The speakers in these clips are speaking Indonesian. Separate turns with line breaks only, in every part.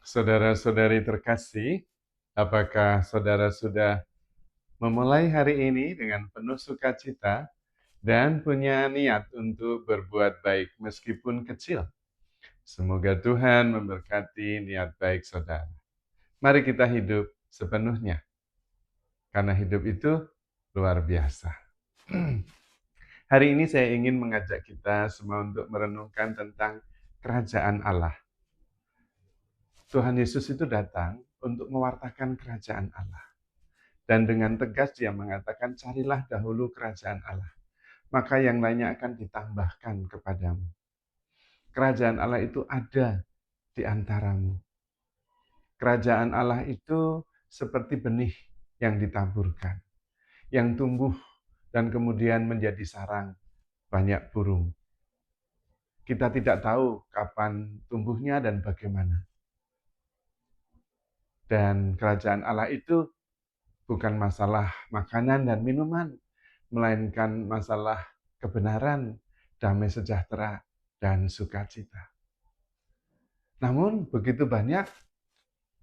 Saudara-saudari terkasih, apakah saudara sudah memulai hari ini dengan penuh sukacita dan punya niat untuk berbuat baik meskipun kecil? Semoga Tuhan memberkati niat baik saudara. Mari kita hidup sepenuhnya, karena hidup itu luar biasa. Hari ini saya ingin mengajak kita semua untuk merenungkan tentang kerajaan Allah. Tuhan Yesus itu datang untuk mewartakan kerajaan Allah. Dan dengan tegas dia mengatakan, carilah dahulu kerajaan Allah. Maka yang lainnya akan ditambahkan kepadamu. Kerajaan Allah itu ada di antaramu. Kerajaan Allah itu seperti benih yang ditaburkan, yang tumbuh dan kemudian menjadi sarang banyak burung. Kita tidak tahu kapan tumbuhnya dan bagaimana. Dan kerajaan Allah itu bukan masalah makanan dan minuman, melainkan masalah kebenaran, damai sejahtera, dan sukacita. Namun begitu banyak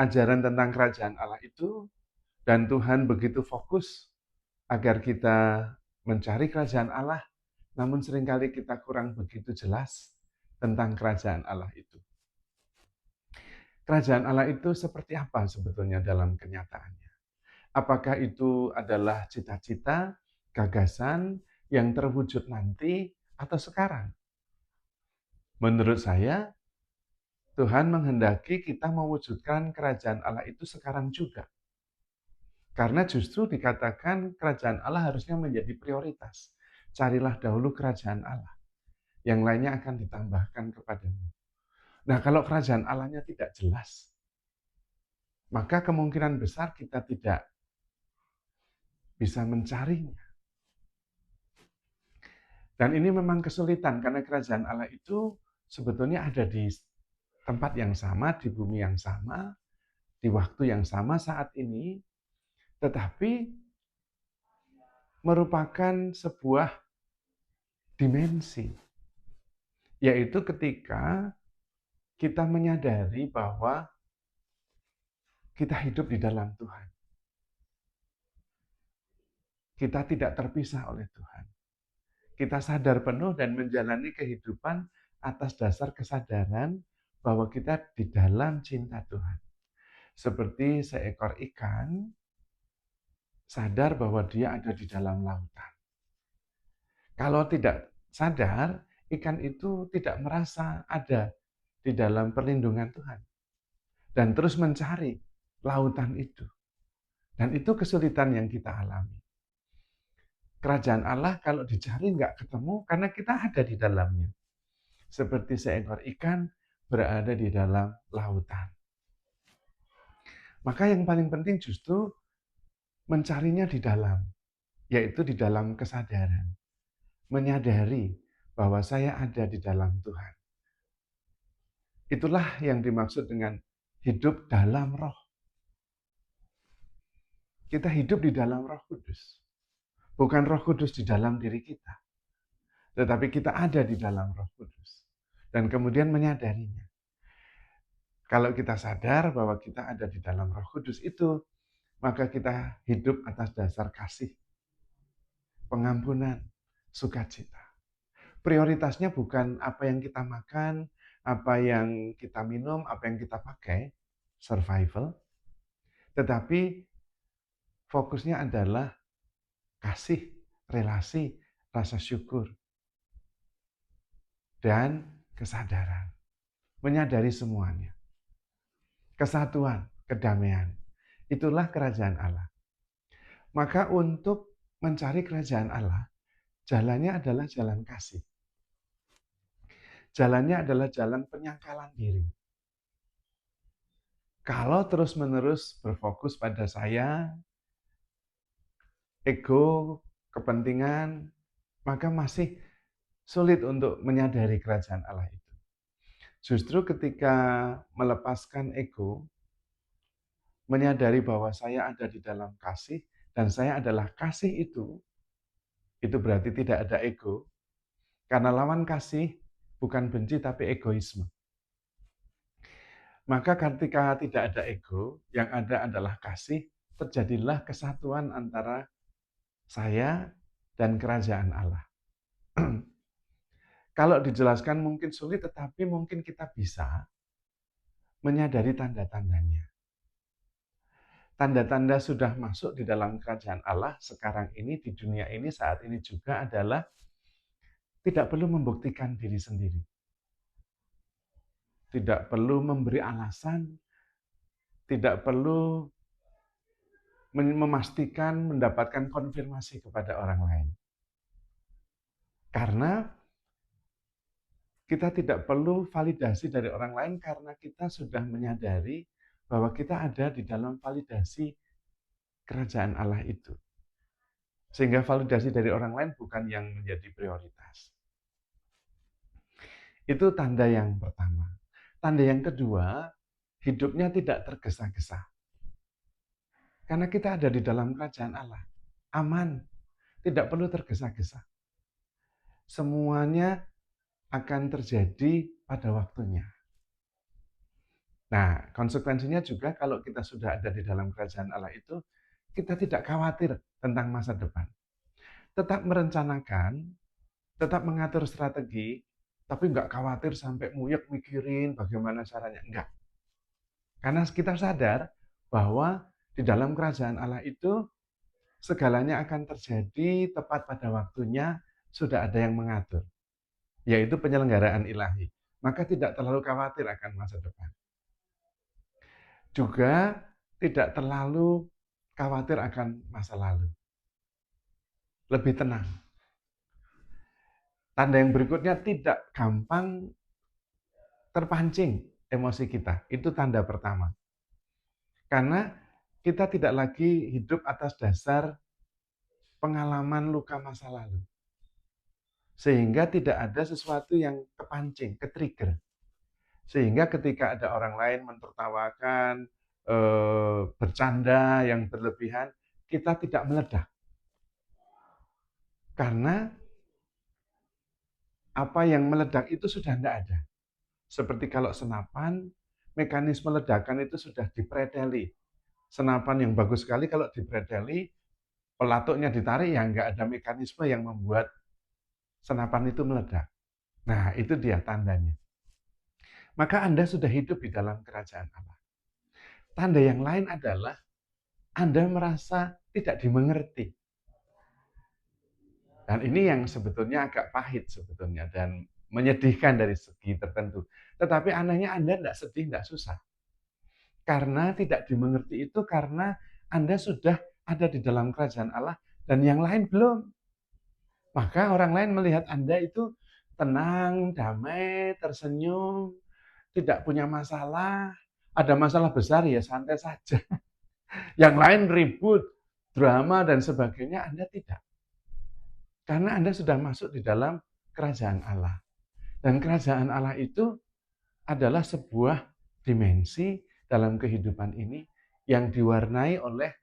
ajaran tentang kerajaan Allah itu, dan Tuhan begitu fokus agar kita mencari kerajaan Allah, namun seringkali kita kurang begitu jelas tentang kerajaan Allah itu. Kerajaan Allah itu seperti apa sebetulnya dalam kenyataannya? Apakah itu adalah cita-cita, gagasan yang terwujud nanti atau sekarang? Menurut saya, Tuhan menghendaki kita mewujudkan kerajaan Allah itu sekarang juga. Karena justru dikatakan kerajaan Allah harusnya menjadi prioritas. Carilah dahulu kerajaan Allah. Yang lainnya akan ditambahkan kepadamu. Nah, kalau kerajaan Allahnya tidak jelas, maka kemungkinan besar kita tidak bisa mencarinya. Dan ini memang kesulitan karena kerajaan Allah itu sebetulnya ada di tempat yang sama, di bumi yang sama, di waktu yang sama saat ini, tetapi merupakan sebuah dimensi, yaitu ketika kita menyadari bahwa kita hidup di dalam Tuhan. Kita tidak terpisah oleh Tuhan. Kita sadar penuh dan menjalani kehidupan atas dasar kesadaran bahwa kita di dalam cinta Tuhan. Seperti seekor ikan sadar bahwa dia ada di dalam lautan. Kalau tidak sadar, ikan itu tidak merasa ada di dalam perlindungan Tuhan. Dan terus mencari lautan itu. Dan itu kesulitan yang kita alami. Kerajaan Allah kalau dicari nggak ketemu karena kita ada di dalamnya. Seperti seekor ikan berada di dalam lautan. Maka yang paling penting justru mencarinya di dalam, yaitu di dalam kesadaran. Menyadari bahwa saya ada di dalam Tuhan. Itulah yang dimaksud dengan hidup dalam roh. Kita hidup di dalam Roh Kudus. Bukan Roh Kudus di dalam diri kita. Tetapi kita ada di dalam Roh Kudus. Dan kemudian menyadarinya. Kalau kita sadar bahwa kita ada di dalam Roh Kudus itu, maka kita hidup atas dasar kasih, pengampunan, sukacita. Prioritasnya bukan apa yang kita makan, apa yang kita minum, apa yang kita pakai, survival, tetapi fokusnya adalah kasih, relasi, rasa syukur, dan kesadaran. Menyadari semuanya. Kesatuan, kedamaian. Itulah kerajaan Allah. Maka untuk mencari kerajaan Allah, jalannya adalah jalan kasih. Jalannya adalah jalan penyangkalan diri. Kalau terus-menerus berfokus pada saya, ego, kepentingan, maka masih sulit untuk menyadari kerajaan Allah itu. Justru ketika melepaskan ego, menyadari bahwa saya ada di dalam kasih, dan saya adalah kasih itu berarti tidak ada ego, karena lawan kasih bukan benci tapi egoisme. Maka ketika tidak ada ego, yang ada adalah kasih, terjadilah kesatuan antara saya dan kerajaan Allah. Kalau dijelaskan mungkin sulit, tetapi mungkin kita bisa menyadari tanda-tandanya. Tanda-tanda sudah masuk di dalam kerajaan Allah sekarang ini, di dunia ini, saat ini juga adalah tidak perlu membuktikan diri sendiri. Tidak perlu memberi alasan, tidak perlu memastikan mendapatkan konfirmasi kepada orang lain. Karena kita tidak perlu validasi dari orang lain karena kita sudah menyadari bahwa kita ada di dalam validasi kerajaan Allah itu. Sehingga validasi dari orang lain bukan yang menjadi prioritas. Itu tanda yang pertama. Tanda yang kedua, hidupnya tidak tergesa-gesa. Karena kita ada di dalam kerajaan Allah. Aman, tidak perlu tergesa-gesa. Semuanya akan terjadi pada waktunya. Nah, konsekuensinya juga kalau kita sudah ada di dalam kerajaan Allah itu, kita tidak khawatir tentang masa depan. Tetap merencanakan, tetap mengatur strategi, tapi nggak khawatir sampai nguyek mikirin bagaimana caranya. Enggak. Karena kita sadar bahwa di dalam kerajaan Allah itu segalanya akan terjadi tepat pada waktunya, sudah ada yang mengatur, yaitu penyelenggaraan ilahi. Maka tidak terlalu khawatir akan masa depan. Juga tidak terlalu khawatir akan masa lalu. Lebih tenang. Tanda yang berikutnya tidak gampang terpancing emosi kita. Itu tanda pertama. Karena kita tidak lagi hidup atas dasar pengalaman luka masa lalu. Sehingga tidak ada sesuatu yang kepancing, ke-trigger. Sehingga ketika ada orang lain mentertawakan, bercanda yang berlebihan, kita tidak meledak. Karena apa yang meledak itu sudah tidak ada. Seperti kalau senapan, mekanisme ledakan itu sudah dipreteli. Senapan yang bagus sekali kalau dipreteli, pelatuknya ditarik, ya nggak ada mekanisme yang membuat senapan itu meledak. Nah, itu dia tandanya. Maka Anda sudah hidup di dalam kerajaan Allah. Tanda yang lain adalah Anda merasa tidak dimengerti. Dan ini yang sebetulnya agak pahit sebetulnya dan menyedihkan dari segi tertentu. Tetapi anehnya Anda tidak sedih, tidak susah. Karena tidak dimengerti itu karena Anda sudah ada di dalam kerajaan Allah dan yang lain belum. Maka orang lain melihat Anda itu tenang, damai, tersenyum, tidak punya masalah. Ada masalah besar ya santai saja. Yang lain ribut, drama dan sebagainya, Anda tidak. Karena Anda sudah masuk di dalam kerajaan Allah. Dan kerajaan Allah itu adalah sebuah dimensi dalam kehidupan ini yang diwarnai oleh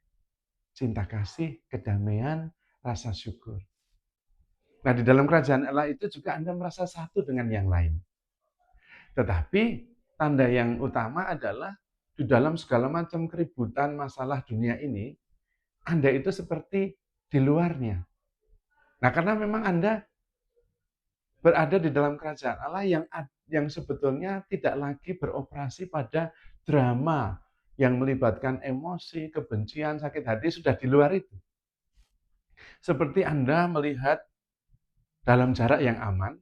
cinta kasih, kedamaian, rasa syukur. Nah, di dalam kerajaan Allah itu juga Anda merasa satu dengan yang lain. Tetapi tanda yang utama adalah di dalam segala macam keributan masalah dunia ini, Anda itu seperti di luarnya. Nah, karena memang Anda berada di dalam kerajaan Allah yang sebetulnya tidak lagi beroperasi pada drama yang melibatkan emosi, kebencian, sakit hati sudah di luar itu. Seperti Anda melihat dalam jarak yang aman,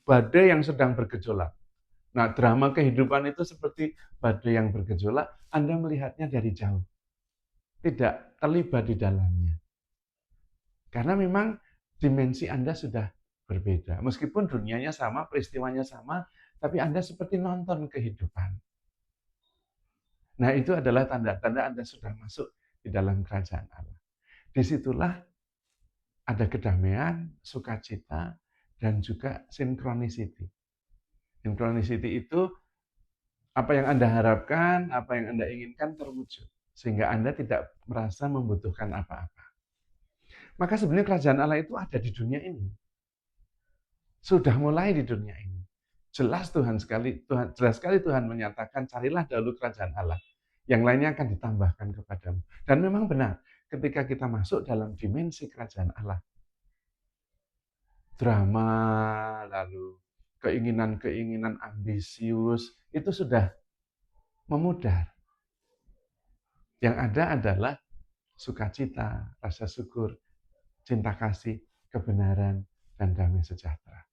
badai yang sedang bergejolak. Nah, drama kehidupan itu seperti badai yang bergejolak, Anda melihatnya dari jauh. Tidak terlibat di dalamnya. Karena memang dimensi Anda sudah berbeda. Meskipun dunianya sama, peristiwanya sama, tapi Anda seperti nonton kehidupan. Nah, itu adalah tanda-tanda Anda sudah masuk di dalam kerajaan Allah. Disitulah ada kedamaian, sukacita, dan juga synchronicity. Synchronicity itu apa yang Anda harapkan, apa yang Anda inginkan terwujud. Sehingga Anda tidak merasa membutuhkan apa-apa. Maka sebenarnya kerajaan Allah itu ada di dunia ini. Sudah mulai di dunia ini. Jelas sekali Tuhan menyatakan, carilah dahulu kerajaan Allah. Yang lainnya akan ditambahkan kepadamu. Dan memang benar, ketika kita masuk dalam dimensi kerajaan Allah, drama, lalu keinginan-keinginan ambisius, itu sudah memudar. Yang ada adalah sukacita, rasa syukur, cinta kasih, kebenaran, dan damai sejahtera.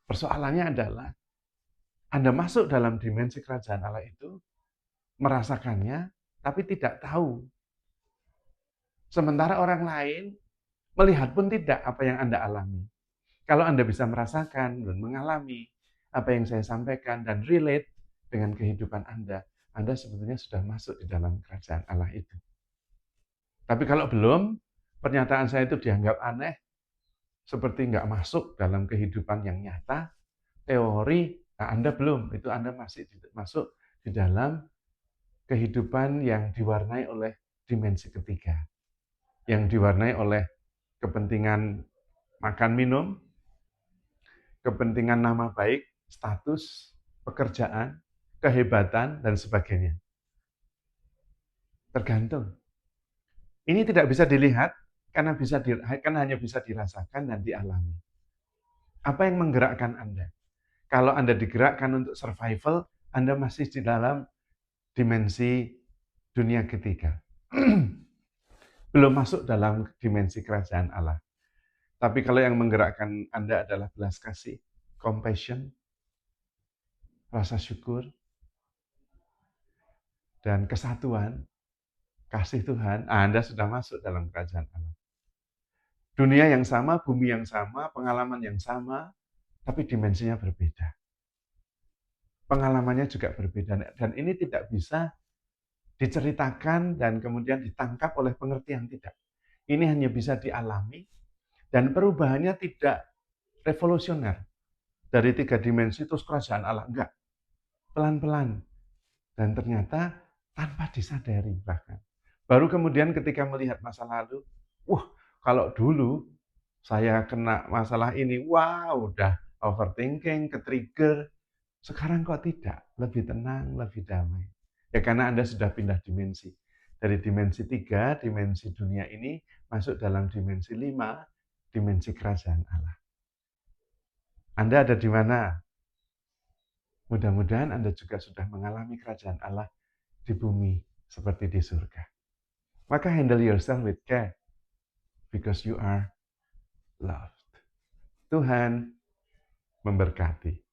Persoalannya adalah Anda masuk dalam dimensi kerajaan Allah itu, merasakannya, tapi tidak tahu. Sementara orang lain melihat pun tidak apa yang Anda alami. Kalau Anda bisa merasakan dan mengalami apa yang saya sampaikan dan relate dengan kehidupan Anda sebetulnya sudah masuk di dalam kerajaan Allah itu. Tapi kalau belum, pernyataan saya itu dianggap aneh, seperti nggak masuk dalam kehidupan yang nyata, teori, nah Anda belum, itu Anda masih masuk di dalam kehidupan yang diwarnai oleh dimensi ketiga, yang diwarnai oleh kepentingan makan minum, kepentingan nama baik, status, pekerjaan, kehebatan, dan sebagainya. Tergantung. Ini tidak bisa dilihat karena hanya bisa dirasakan dan dialami. Apa yang menggerakkan Anda? Kalau Anda digerakkan untuk survival, Anda masih di dalam dimensi dunia ketiga. Belum masuk dalam dimensi kerajaan Allah. Tapi kalau yang menggerakkan Anda adalah belas kasih, compassion, rasa syukur, dan kesatuan, kasih Tuhan, Anda sudah masuk dalam kerajaan Allah. Dunia yang sama, bumi yang sama, pengalaman yang sama, tapi dimensinya berbeda. Pengalamannya juga berbeda. Dan ini tidak bisa diceritakan dan kemudian ditangkap oleh pengertian, tidak. Ini hanya bisa dialami, dan perubahannya tidak revolusioner. Dari 3 dimensi terus kerajaan Allah, enggak. Pelan-pelan. Dan ternyata tanpa disadari bahkan. Baru kemudian ketika melihat masa lalu, kalau dulu saya kena masalah ini, udah overthinking, ke-trigger. Sekarang kok tidak? Lebih tenang, lebih damai. Ya karena Anda sudah pindah dimensi. Dari dimensi 3, dimensi dunia ini, masuk dalam dimensi 5, dimensi kerajaan Allah. Anda ada di mana? Mudah-mudahan Anda juga sudah mengalami kerajaan Allah di bumi seperti di surga. Maka handle yourself with care, because you are loved. Tuhan memberkati.